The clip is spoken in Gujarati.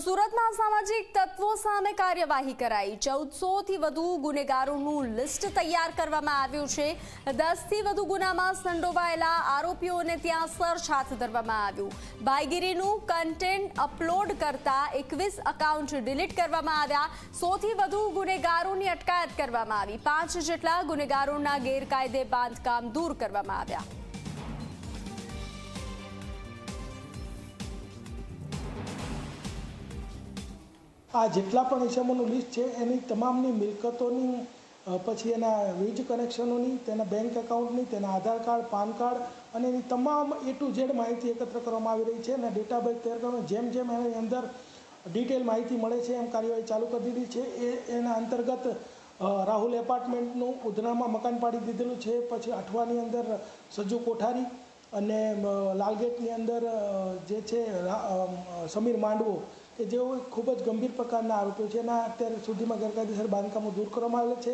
સુરતમાં સામાજિક તત્વો સામે કાર્યવાહી કરાઈ। 1400 થી વધુ ગુનેગારોનું લિસ્ટ તૈયાર કરવામાં આવ્યું છે। 10 થી વધુ ગુનામાં સંડોવાયેલા આરોપીઓને ત્યાં સર્ચ હાથ ધરવામાં આવ્યું। ભાઈગીરીનું કન્ટેન્ટ અપલોડ કરતા 21 એકાઉન્ટ ડિલીટ કરવામાં આવ્યા। 100 થી વધુ ગુનેગારોની અટકાયત કરવામાં આવી। 5 જેટલા ગુનેગારોના ગેરકાયદે બાંધકામ દૂર કરવામાં આવ્યા। આ જેટલા પણ ઇસમોનું લિસ્ટ છે એની તમામની મિલકતોની પછી એના વીજ કનેક્શનોની, તેના બેંક એકાઉન્ટની, તેના આધાર કાર્ડ, પાન કાર્ડ અને એની તમામ A to Z માહિતી એકત્ર કરવામાં આવી રહી છે અને ડેટાબેઝ તૈયાર કરવામાં જેમ જેમ એની અંદર ડિટેલ માહિતી મળે છે એમ કાર્યવાહી ચાલુ કરી દીધી છે। એના અંતર્ગત રાહુલ એપાર્ટમેન્ટનું ઉધનામાં મકાન પાડી દીધેલું છે। પછી અઠવાની અંદર સજ્જુ કોઠારી અને લાલગેટની અંદર જે છે સમીર માંડવો કે જેઓ ખૂબ જ ગંભીર પ્રકારના આરોપીઓ છે એના અત્યાર સુધીમાં ગેરકાયદેસર બાંધકામો દૂર કરવામાં આવેલા છે।